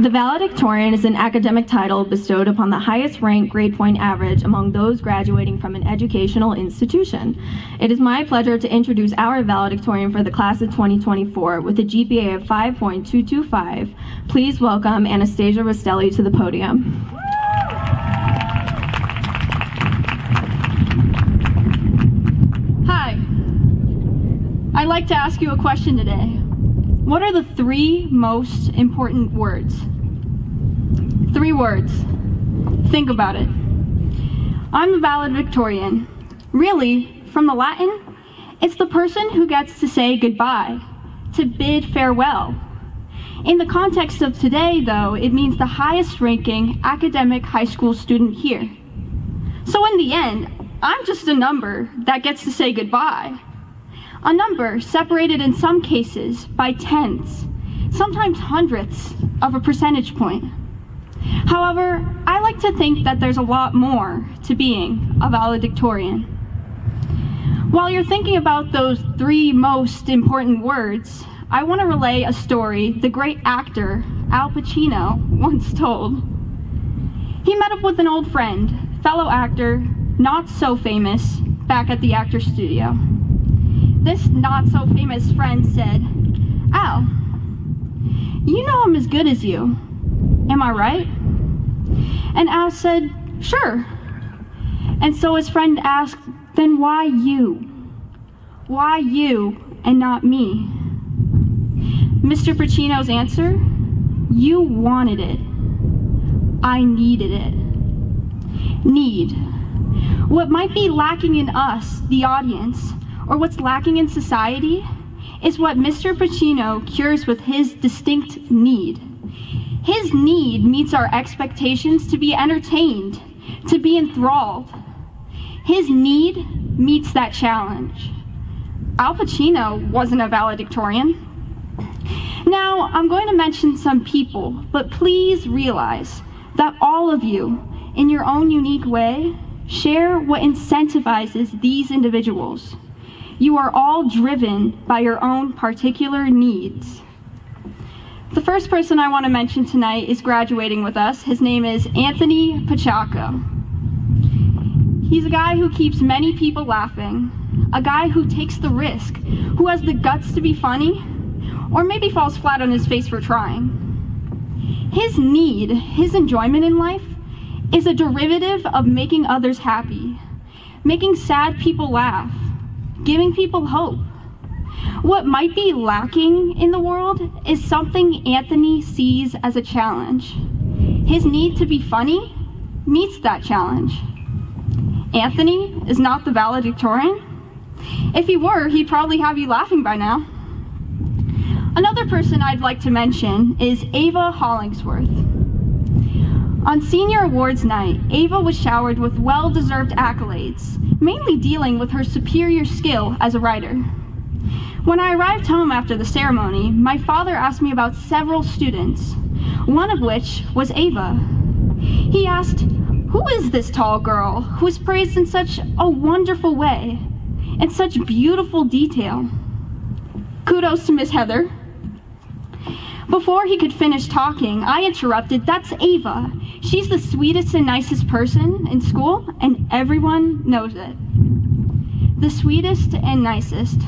The Valedictorian is an academic title bestowed upon the highest ranked grade point average among those graduating from an educational institution. It is my pleasure to introduce our Valedictorian for the class of 2024 with a GPA of 5.225. Please welcome Anastasia Rastelli to the podium. Hi. I'd like to ask you a question today. What are the 3 most important words? 3 words. Think about it. I'm the valedictorian. Really, from the Latin, it's the person who gets to say goodbye, to bid farewell. In the context of today, though, it means the highest ranking academic high school student here. So in the end, I'm just a number that gets to say goodbye. A number separated in some cases by tenths, sometimes hundredths of a percentage point. However, I like to think that there's a lot more to being a valedictorian. While you're thinking about those 3 most important words, I want to relay a story the great actor Al Pacino once told. He met up with an old friend, fellow actor, not so famous, back at the actor's studio. This not-so-famous friend said, "Al, you know I'm as good as you. Am I right?" And Al said, "Sure." And so his friend asked, "Then why you? Why you and not me?" Mr. Pacino's answer, "You wanted it. I needed it." Need. What might be lacking in us, the audience, or what's lacking in society, is what Mr. Pacino cures with his distinct need. His need meets our expectations to be entertained, to be enthralled. His need meets that challenge. Al Pacino wasn't a valedictorian. Now, I'm going to mention some people, but please realize that all of you, in your own unique way, share what incentivizes these individuals. You are all driven by your own particular needs. The first person I want to mention tonight is graduating with us. His name is Anthony Paciocco. He's a guy who keeps many people laughing, a guy who takes the risk, who has the guts to be funny, or maybe falls flat on his face for trying. His need, his enjoyment in life, is a derivative of making others happy, making sad people laugh, giving people hope. What might be lacking in the world is something Anthony sees as a challenge. His need to be funny meets that challenge. Anthony is not the valedictorian. If he were, he'd probably have you laughing by now. Another person I'd like to mention is Ava Hollingsworth. On senior awards night, Ava was showered with well-deserved accolades, mainly dealing with her superior skill as a writer. When I arrived home after the ceremony, my father asked me about several students, one of which was Ava. He asked, "Who is this tall girl who is praised in such a wonderful way, in such beautiful detail?" Kudos to Miss Heather. Before he could finish talking, I interrupted, "That's Ava. She's the sweetest and nicest person in school, and everyone knows it." The sweetest and nicest.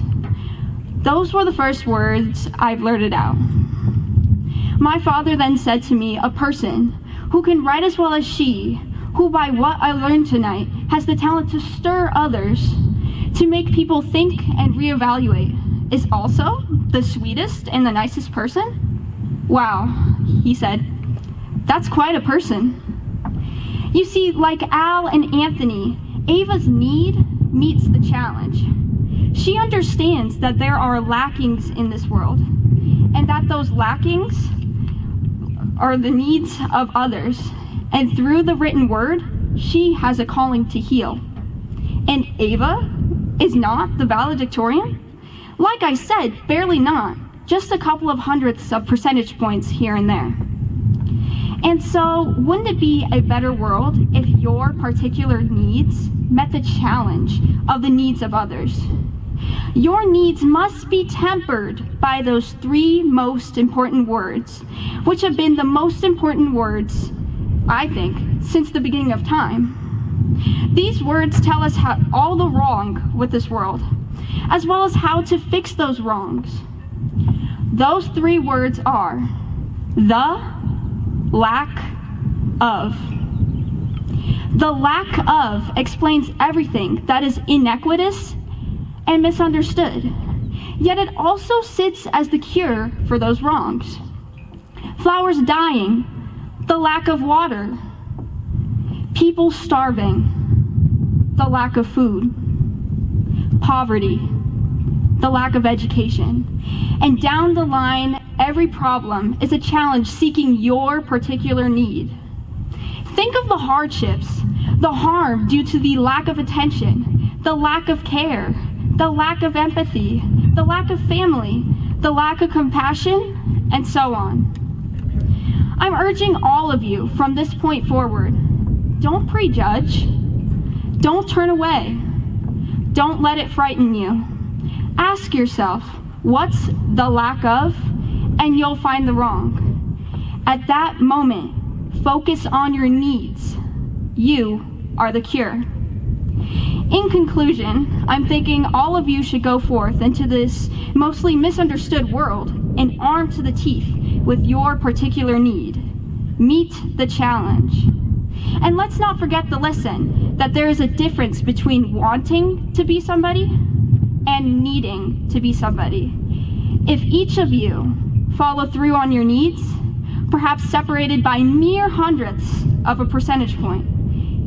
Those were the first words I blurted out. My father then said to me, "A person who can write as well as she, who by what I learned tonight has the talent to stir others, to make people think and reevaluate, is also the sweetest and the nicest person?" "Wow," he said, "that's quite a person." You see, like Al and Anthony, Ava's need meets the challenge. She understands that there are lackings in this world, and that those lackings are the needs of others. And through the written word, she has a calling to heal. And Ava is not the valedictorian? Like I said, barely not. Just a couple of hundredths of percentage points here and there. And so, wouldn't it be a better world if your particular needs met the challenge of the needs of others? Your needs must be tempered by those three most important words, which have been the most important words, I think, since the beginning of time. These words tell us all the wrong with this world, as well as how to fix those wrongs. Those three words are the lack of. The lack of explains everything that is inequitous and misunderstood, yet it also sits as the cure for those wrongs. Flowers dying, the lack of water, people starving, the lack of food, poverty, the lack of education, and down the line, every problem is a challenge seeking your particular need. Think of the hardships, the harm due to the lack of attention, the lack of care, the lack of empathy, the lack of family, the lack of compassion, and so on. I'm urging all of you from this point forward, don't prejudge, don't turn away, don't let it frighten you. Ask yourself, what's the lack of, and you'll find the wrong. At that moment, focus on your needs. You are the cure. In conclusion, I'm thinking all of you should go forth into this mostly misunderstood world and armed to the teeth with your particular need. Meet the challenge. And let's not forget the lesson that there is a difference between wanting to be somebody and needing to be somebody. If each of you follow through on your needs, perhaps separated by mere hundredths of a percentage point,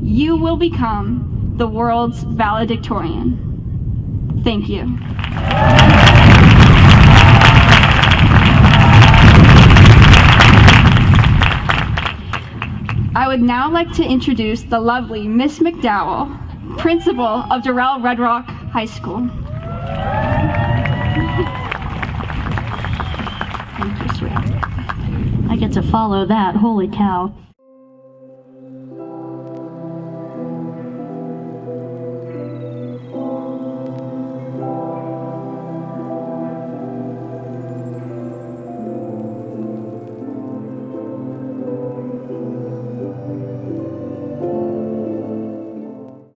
you will become the world's valedictorian. Thank you. I would now like to introduce the lovely Miss McDowell, principal of Doral Red Rock High School. Thank you, sweetie. I get to follow that, holy cow.